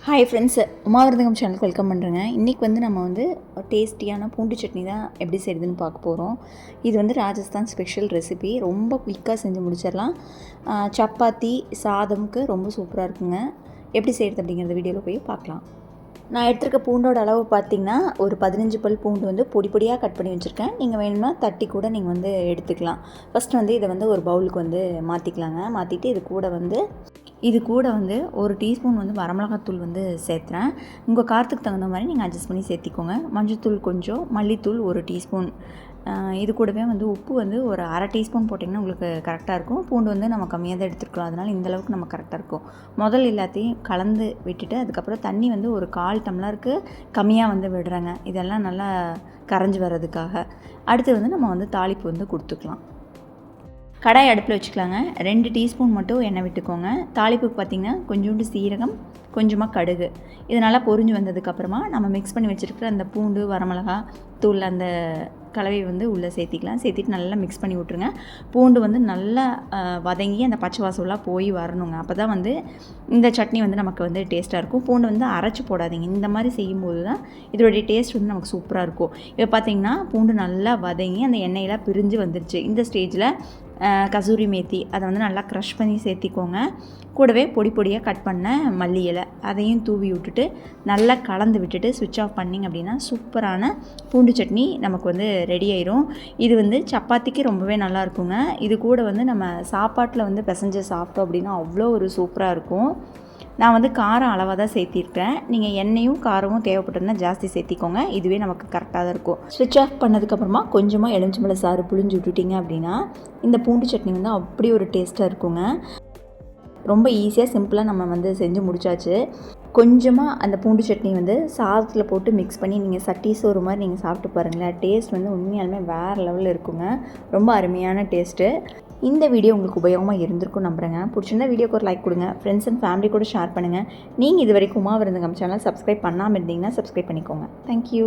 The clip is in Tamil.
ஹாய் ஃப்ரெண்ட்ஸ், உமாவிரதகம் சேனலுக்கு வெல்கம் பண்ணுறேங்க. இன்றைக்கி நம்ம டேஸ்டியான பூண்டு சட்னி தான் எப்படி செய்யுதுன்னு பார்க்க போகிறோம். இது ராஜஸ்தான் ஸ்பெஷல் ரெசிபி. ரொம்ப குயிக்காக செஞ்சு முடிச்சிடலாம். சப்பாத்தி சாதமுக்கு ரொம்ப சூப்பராக இருக்குங்க. எப்படி செய்கிறது அப்படிங்கிறத வீடியோவில் போய் பார்க்கலாம். நான் எடுத்துருக்க பூண்டோட அளவு பார்த்திங்கன்னா ஒரு 15 பல் பூண்டு பொடி பொடியாக கட் பண்ணி வச்சுருக்கேன். நீங்கள் வேணும்னா தட்டி கூட நீங்கள் எடுத்துக்கலாம். ஃபஸ்ட்டு இதை ஒரு பவுலுக்கு மாற்றிக்கலாங்க. மாற்றிட்டு இது கூட ஒரு டீஸ்பூன் வரமிளகாத்தூள் சேர்த்துறேன். உங்கள் காரத்துக்கு தகுந்த மாதிரி நீங்கள் அட்ஜஸ்ட் பண்ணி சேர்த்திக்கோங்க. மஞ்சள்தூள் கொஞ்சம், மல்லித்தூள் ஒரு டீஸ்பூன், இது கூடவே உப்பு ஒரு அரை டீஸ்பூன் போட்டிங்கன்னா உங்களுக்கு கரெக்டாக இருக்கும். பூண்டு நம்ம கம்மியாக தான் எடுத்துருக்கலாம், அதனால் இந்தளவுக்கு நம்ம கரெக்டாக இருக்கும். முதல் எல்லாத்தையும் கலந்து விட்டுட்டு அதுக்கப்புறம் தண்ணி ஒரு 1/4 டம்ளருக்கு கம்மியாக விடுறேங்க. இதெல்லாம் நல்லா கரைஞ்சி வர்றதுக்காக. அடுத்து நம்ம தாளிப்பு கொடுத்துக்கலாம். கடாய் அடுப்பில் வச்சுக்கலாங்க. 2 டீஸ்பூன் மட்டும் எண்ணெய் விட்டுக்கோங்க. தாளிப்புக்கு பார்த்திங்கன்னா கொஞ்சோண்டு சீரகம், கொஞ்சமாக கடுகு. இது நல்லா பொரிஞ்சு வந்ததுக்கப்புறமா நம்ம மிக்ஸ் பண்ணி வச்சுருக்கிற அந்த பூண்டு வரமிளகா தூள் அந்த கலவையை உள்ளே சேர்த்திக்கலாம். சேர்த்திட்டு நல்லா மிக்ஸ் பண்ணி விட்ருங்க. பூண்டு நல்லா வதங்கி அந்த பச்சை வாசம்லாம் போய் வரணுங்க. அப்போ தான் இந்த சட்னி நமக்கு டேஸ்ட்டாக இருக்கும். பூண்டு அரைச்சி போடாதீங்க. இந்த மாதிரி செய்யும்போது தான் இதோடைய டேஸ்ட் நமக்கு சூப்பராக இருக்கும். இப்போ பார்த்திங்கன்னா பூண்டு நல்லா வதங்கி அந்த எண்ணெயெல்லாம் பிரிஞ்சு வந்துருச்சு. இந்த ஸ்டேஜில் கசூரி மேத்தி அதை நல்லா க்ரஷ் பண்ணி சேர்த்திக்கோங்க. கூடவே பொடி பொடியாக கட் பண்ண மல்லி இலை அதையும் தூவி விட்டுட்டு நல்லா கலந்து விட்டுட்டு ஸ்விட்ச் ஆஃப் பண்ணிங்க அப்படின்னா சூப்பரான பூண்டு சட்னி நமக்கு ரெடி ஆயிரும். இது சப்பாத்திக்கு ரொம்பவே நல்லா இருக்குங்க. இது கூட நம்ம சாப்பாட்டில் பிசைஞ்சு சாப்பிட்டோம் அப்படின்னா அவ்வளோ ஒரு சூப்பராக இருக்கும். நான் காரம் அளவாக தான் சேர்த்திருக்கேன். நீங்கள் எண்ணெயும் காரமும் தேவைப்பட்டதுன்னா ஜாஸ்தி சேர்த்திக்கோங்க. இதுவே நமக்கு கரெக்டாக தான் இருக்கும். ஸ்விட்ச் ஆஃப் பண்ணதுக்கப்புறமா கொஞ்சமாக எலுமிச்சம்பழ சாறு புழிஞ்சு விட்டுட்டிங்க அப்படின்னா இந்த பூண்டு சட்னி அப்படி ஒரு டேஸ்ட்டாக இருக்குங்க. ரொம்ப ஈஸியாக சிம்பிளாக நம்ம செஞ்சு முடிச்சாச்சு. கொஞ்சமாக அந்த பூண்டு சட்னி சாதத்தில் போட்டு மிக்ஸ் பண்ணி நீங்கள் சட்டி சோறு மாதிரி நீங்கள் சாப்பிட்டு பாருங்களேன். டேஸ்ட் உண்மையாலுமே வேறு லெவலில் இருக்குங்க. ரொம்ப அருமையான டேஸ்ட்டு. இந்த வீடியோ உங்களுக்கு உபயோகமாக இருந்திருக்கும் நம்புகிறேங்க. பிடிச்சிருந்தா வீடியோக்கு ஒரு லைக் கொடுங்க. ஃப்ரெண்ட்ஸ் அண்ட் ஃபேமிலி கூட ஷேர் பண்ணுங்கள். நீங்கள் இது வரைக்கும் உமாவிரதகம் சேனல் சப்ஸ்கிரைப் பண்ணாமல் இருந்தீங்கன்னா சப்ஸ்கிரைப் பண்ணிக்கோங்க. தேங்க்யூ.